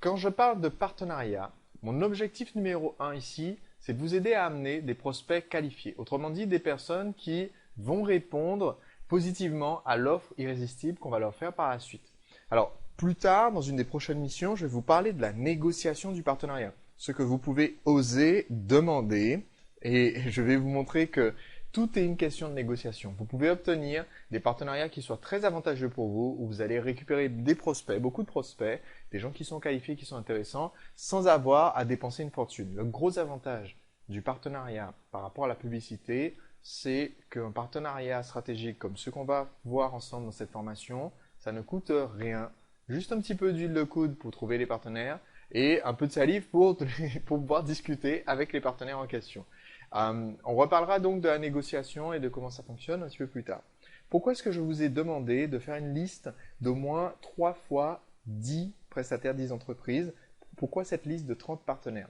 Quand je parle de partenariat, mon objectif numéro 1 ici, c'est de vous aider à amener des prospects qualifiés. Autrement dit, des personnes qui vont répondre positivement à l'offre irrésistible qu'on va leur faire par la suite. Alors, plus tard, dans une des prochaines missions, je vais vous parler de la négociation du partenariat. Ce que vous pouvez oser demander. Et je vais vous montrer que tout est une question de négociation. Vous pouvez obtenir des partenariats qui soient très avantageux pour vous, où vous allez récupérer des prospects, beaucoup de prospects, des gens qui sont qualifiés, qui sont intéressants, sans avoir à dépenser une fortune. Le gros avantage du partenariat par rapport à la publicité, c'est qu'un partenariat stratégique comme ceux qu'on va voir ensemble dans cette formation, ça ne coûte rien. Juste un petit peu d'huile de coude pour trouver les partenaires et un peu de salive pour pouvoir discuter avec les partenaires en question. On reparlera donc de la négociation et de comment ça fonctionne un petit peu plus tard. Pourquoi est-ce que je vous ai demandé de faire une liste d'au moins 3 fois 10 prestataires, 10 entreprises? Pourquoi cette liste de 30 partenaires?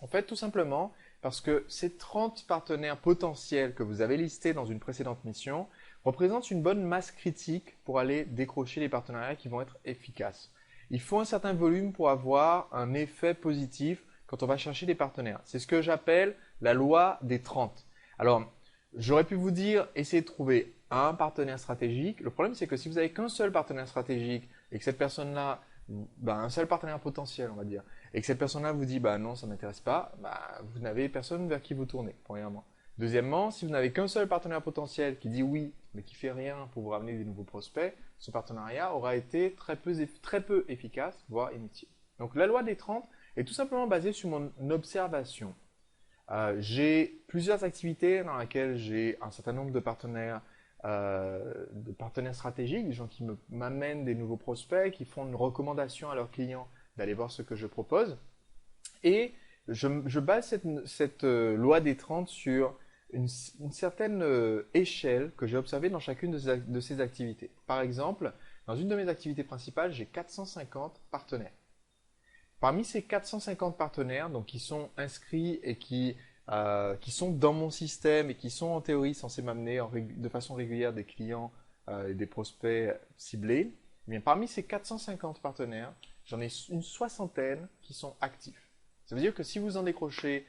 En fait, tout simplement parce que ces 30 partenaires potentiels que vous avez listés dans une précédente mission représentent une bonne masse critique pour aller décrocher les partenariats qui vont être efficaces. Il faut un certain volume pour avoir un effet positif quand on va chercher des partenaires. C'est ce que j'appelle la loi des 30. Alors, j'aurais pu vous dire, essayez de trouver un partenaire stratégique. Le problème, c'est que si vous n'avez qu'un seul partenaire stratégique et que cette personne-là, un seul partenaire potentiel, on va dire, et que cette personne-là vous dit, non, ça ne m'intéresse pas, vous n'avez personne vers qui vous tourner, premièrement. Deuxièmement, si vous n'avez qu'un seul partenaire potentiel qui dit oui, mais qui fait rien pour vous ramener des nouveaux prospects, ce partenariat aura été très peu efficace, voire inutile. Donc, la loi des 30 est tout simplement basée sur mon observation. J'ai plusieurs activités dans lesquelles j'ai un certain nombre de partenaires stratégiques, des gens qui m'amènent des nouveaux prospects, qui font une recommandation à leurs clients d'aller voir ce que je propose. Et je base cette loi des 30 sur une certaine échelle que j'ai observée dans chacune de ces activités. Par exemple, dans une de mes activités principales, j'ai 450 partenaires. Parmi ces 450 partenaires, donc qui sont inscrits et qui sont dans mon système et qui sont en théorie censés m'amener de façon régulière des clients et des prospects ciblés, eh bien, parmi ces 450 partenaires, j'en ai une soixantaine qui sont actifs. Ça veut dire que si vous en décrochez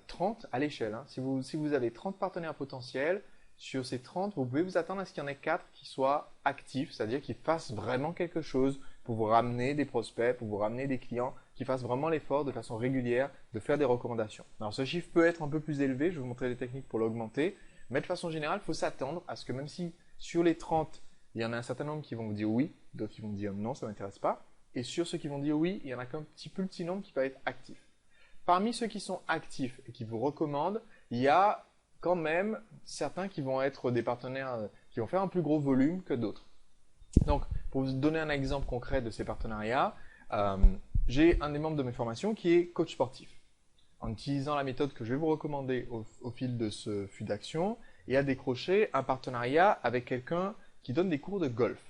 30 à l'échelle, si vous avez 30 partenaires potentiels, sur ces 30, vous pouvez vous attendre à ce qu'il y en ait 4 qui soient actifs, c'est-à-dire qu'ils fassent vraiment quelque chose pour vous ramener des prospects, pour vous ramener des clients, qui fassent vraiment l'effort de façon régulière de faire des recommandations. Alors ce chiffre peut être un peu plus élevé, je vais vous montrer des techniques pour l'augmenter, mais de façon générale, il faut s'attendre à ce que même si sur les 30, il y en a un certain nombre qui vont vous dire oui, d'autres qui vont dire non, ça ne m'intéresse pas, et sur ceux qui vont dire oui, il y en a qu'un petit nombre qui peut être actif. Parmi ceux qui sont actifs et qui vous recommandent, il y a quand même certains qui vont être des partenaires qui vont faire un plus gros volume que d'autres. Donc, pour vous donner un exemple concret de ces partenariats, j'ai un des membres de mes formations qui est coach sportif. En utilisant la méthode que je vais vous recommander au fil de ce flux d'action, il a décroché un partenariat avec quelqu'un qui donne des cours de golf.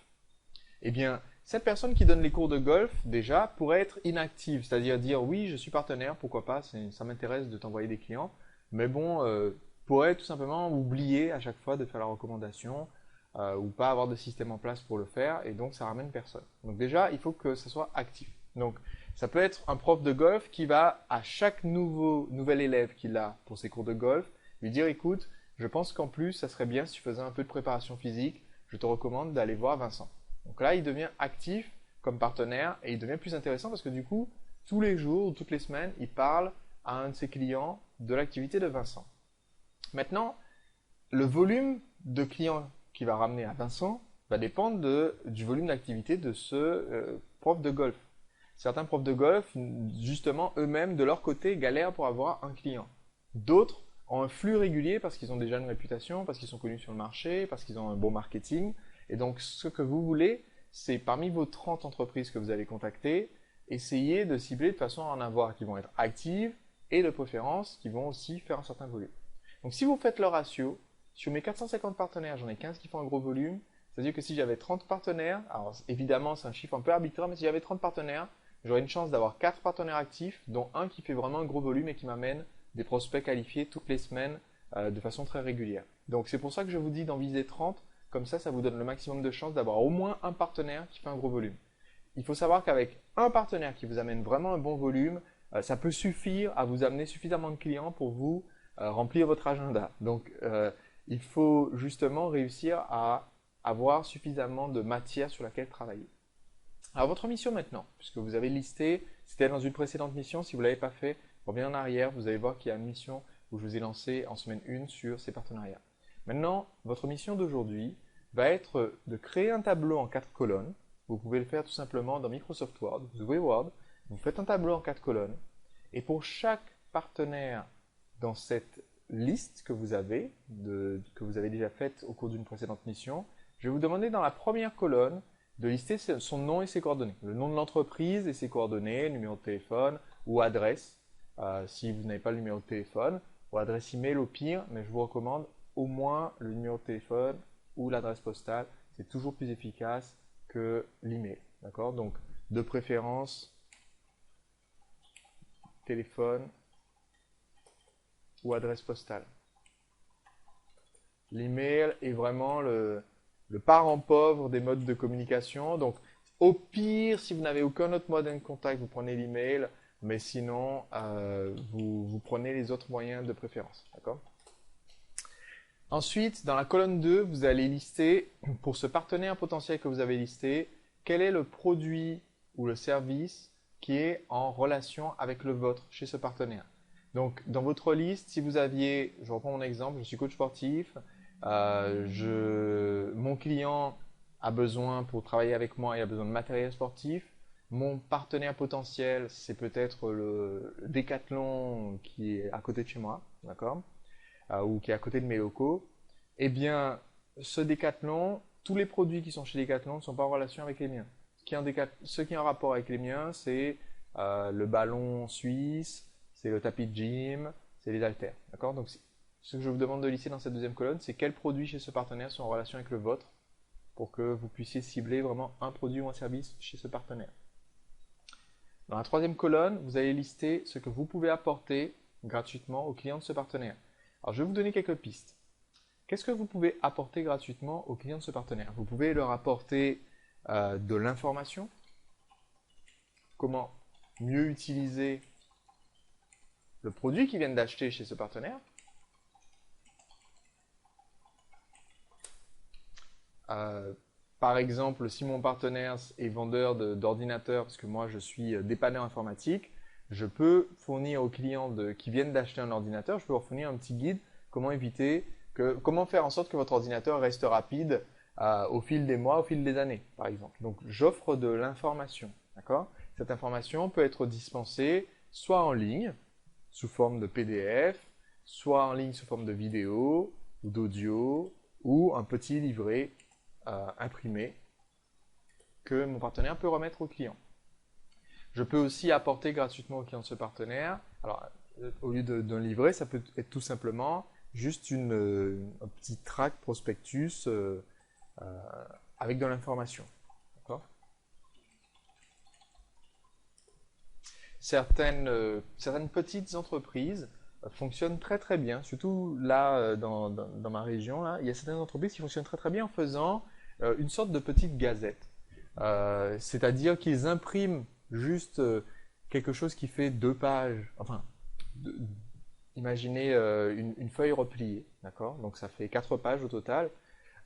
Eh bien, cette personne qui donne les cours de golf, déjà, pourrait être inactive, c'est-à-dire dire oui, je suis partenaire, pourquoi pas, ça m'intéresse de t'envoyer des clients, mais bon, pourrait tout simplement oublier à chaque fois de faire la recommandation ou pas avoir de système en place pour le faire, et donc ça ramène personne. Donc déjà, il faut que ça soit actif. Donc, ça peut être un prof de golf qui va, à chaque nouvel élève qu'il a pour ses cours de golf, lui dire, écoute, je pense qu'en plus, ça serait bien si tu faisais un peu de préparation physique, je te recommande d'aller voir Vincent. Donc là, il devient actif comme partenaire et il devient plus intéressant parce que du coup, tous les jours ou toutes les semaines, il parle à un de ses clients de l'activité de Vincent. Maintenant, le volume de clients qu'il va ramener à Vincent va dépendre du volume d'activité de ce prof de golf. Certains profs de golf, justement, eux-mêmes, de leur côté, galèrent pour avoir un client. D'autres ont un flux régulier parce qu'ils ont déjà une réputation, parce qu'ils sont connus sur le marché, parce qu'ils ont un bon marketing. Et donc, ce que vous voulez, c'est parmi vos 30 entreprises que vous allez contacter, essayer de cibler de façon à en avoir qui vont être actives et de préférence qui vont aussi faire un certain volume. Donc, si vous faites le ratio, sur mes 450 partenaires, j'en ai 15 qui font un gros volume. C'est-à-dire que si j'avais 30 partenaires, alors évidemment, c'est un chiffre un peu arbitraire, mais si j'avais 30 partenaires, j'aurais une chance d'avoir 4 partenaires actifs, dont un qui fait vraiment un gros volume et qui m'amène des prospects qualifiés toutes les semaines de façon très régulière. Donc, c'est pour ça que je vous dis d'en viser 30. Comme ça vous donne le maximum de chances d'avoir au moins un partenaire qui fait un gros volume. Il faut savoir qu'avec un partenaire qui vous amène vraiment un bon volume, ça peut suffire à vous amener suffisamment de clients pour vous remplir votre agenda. Donc, il faut justement réussir à avoir suffisamment de matière sur laquelle travailler. Alors, votre mission maintenant, puisque vous avez listé, c'était dans une précédente mission, si vous ne l'avez pas fait, revenez en arrière, vous allez voir qu'il y a une mission où je vous ai lancé en semaine 1 sur ces partenariats. Maintenant, votre mission d'aujourd'hui va être de créer un tableau en 4 colonnes. Vous pouvez le faire tout simplement dans Microsoft Word. Vous ouvrez Word, vous faites un tableau en 4 colonnes. Et pour chaque partenaire dans cette liste que vous avez déjà faite au cours d'une précédente mission, je vais vous demander dans la première colonne de lister son nom et ses coordonnées. Le nom de l'entreprise et ses coordonnées, numéro de téléphone ou adresse, si vous n'avez pas le numéro de téléphone, ou adresse email au pire, mais je vous recommande au moins le numéro de téléphone ou l'adresse postale. C'est toujours plus efficace que l'email. D'accord? Donc, de préférence, téléphone ou adresse postale. L'email est vraiment le parent pauvre des modes de communication. Donc, au pire, si vous n'avez aucun autre moyen de contact, vous prenez l'email, mais sinon, vous prenez les autres moyens de préférence. D'accord? Ensuite, dans la colonne 2, vous allez lister, pour ce partenaire potentiel que vous avez listé, quel est le produit ou le service qui est en relation avec le vôtre chez ce partenaire. Donc, dans votre liste, si vous aviez, je reprends mon exemple, je suis coach sportif, mon client a besoin, pour travailler avec moi, il a besoin de matériel sportif. Mon partenaire potentiel, c'est peut-être le Decathlon qui est à côté de chez moi, d'accord, ou qui est à côté de mes locaux. Eh bien, ce Decathlon, tous les produits qui sont chez Decathlon ne sont pas en relation avec les miens. Ce qui est en rapport avec les miens, c'est le ballon suisse, c'est le tapis de gym, c'est les haltères. D'accord? Donc, ce que je vous demande de lister dans cette deuxième colonne, c'est quels produits chez ce partenaire sont en relation avec le vôtre pour que vous puissiez cibler vraiment un produit ou un service chez ce partenaire. Dans la troisième colonne, vous allez lister ce que vous pouvez apporter gratuitement aux clients de ce partenaire. Alors, je vais vous donner quelques pistes. Qu'est-ce que vous pouvez apporter gratuitement aux clients de ce partenaire? Vous pouvez leur apporter de l'information, comment mieux utiliser le produit qu'ils viennent d'acheter chez ce partenaire. Par exemple, si mon partenaire est vendeur d'ordinateurs, parce que moi je suis dépanneur informatique, je peux fournir aux clients qui viennent d'acheter un ordinateur, je peux leur fournir un petit guide comment faire en sorte que votre ordinateur reste rapide au fil des mois, au fil des années, par exemple. Donc j'offre de l'information, d'accord? Cette information peut être dispensée soit en ligne, sous forme de PDF, soit en ligne sous forme de vidéo ou d'audio, ou un petit livret imprimé que mon partenaire peut remettre au client. Je peux aussi apporter gratuitement au client de ce partenaire, alors au lieu d'un livret, ça peut être tout simplement juste un petit tract prospectus avec de l'information. Certaines petites entreprises fonctionnent très très bien, surtout là dans ma région, là, il y a certaines entreprises qui fonctionnent très très bien en faisant une sorte de petite gazette. C'est-à-dire qu'ils impriment juste quelque chose qui fait 2 pages, enfin, imaginez une feuille repliée, d'accord? Donc ça fait 4 pages au total,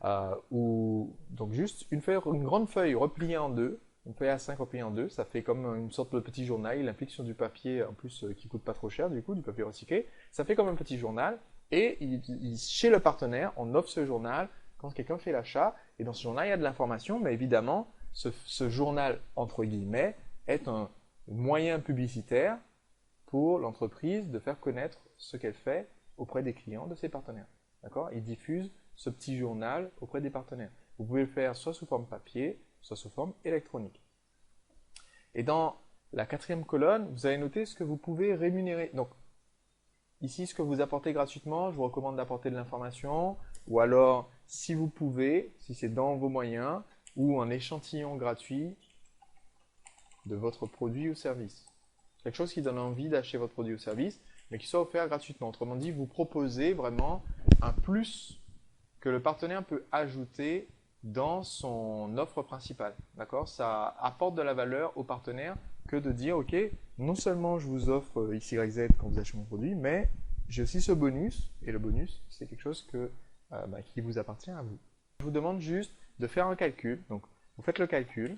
donc juste une grande feuille repliée en 2, une feuille A5 repliée en 2, ça fait comme une sorte de petit journal. Il implique sur du papier en plus qui coûte pas trop cher, du coup, du papier recyclé. Ça fait comme un petit journal. Et chez le partenaire, on offre ce journal quand quelqu'un fait l'achat. Et dans ce journal, il y a de l'information, mais évidemment, ce journal, entre guillemets, est un moyen publicitaire pour l'entreprise de faire connaître ce qu'elle fait auprès des clients de ses partenaires. D'accord? Il diffuse ce petit journal auprès des partenaires. Vous pouvez le faire soit sous forme papier, soit sous forme électronique. Et dans la 4e colonne, vous allez noter ce que vous pouvez rémunérer. Donc, ici, ce que vous apportez gratuitement, je vous recommande d'apporter de l'information, ou alors, si vous pouvez, si c'est dans vos moyens, ou un échantillon gratuit de votre produit ou service. Quelque chose qui donne envie d'acheter votre produit ou service, mais qui soit offert gratuitement. Autrement dit, vous proposez vraiment un plus que le partenaire peut ajouter dans son offre principale. D'accord? Ça apporte de la valeur aux partenaires que de dire, OK, non seulement je vous offre XYZ quand vous achetez mon produit, mais j'ai aussi ce bonus, et le bonus, c'est quelque chose qui vous appartient à vous. Je vous demande juste de faire un calcul. Donc, vous faites le calcul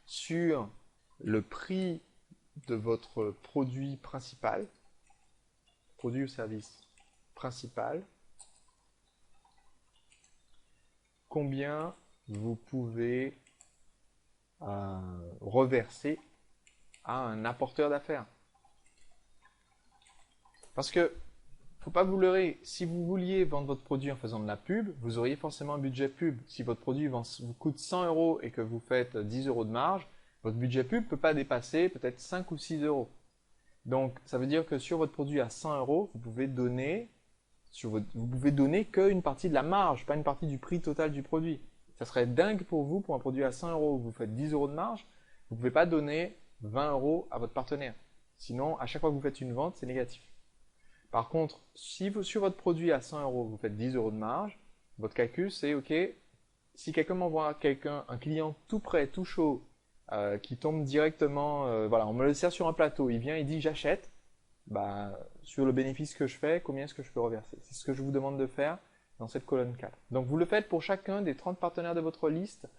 sur le prix de votre produit principal, produit ou service principal, combien vous pouvez reverser à un apporteur d'affaires. Parce que, faut pas vous leurrer, si vous vouliez vendre votre produit en faisant de la pub, vous auriez forcément un budget pub. Si votre produit vous coûte 100 euros et que vous faites 10 euros de marge, votre budget pub ne peut pas dépasser peut-être 5 ou 6 euros. Donc, ça veut dire que sur votre produit à 100 euros, vous pouvez donner qu'une partie de la marge, pas une partie du prix total du produit. Ça serait dingue pour vous, pour un produit à 100 euros, vous faites 10 euros de marge, vous ne pouvez pas donner 20 euros à votre partenaire. Sinon, à chaque fois que vous faites une vente, c'est négatif. Par contre, si sur votre produit à 100 euros, vous faites 10 euros de marge, votre calcul c'est OK, si quelqu'un m'envoie un client tout prêt, tout chaud, qui tombe directement, voilà, on me le sert sur un plateau, il vient, il dit j'achète, bah, sur le bénéfice que je fais, combien est-ce que je peux reverser? C'est ce que je vous demande de faire dans cette colonne 4. Donc vous le faites pour chacun des 30 partenaires de votre liste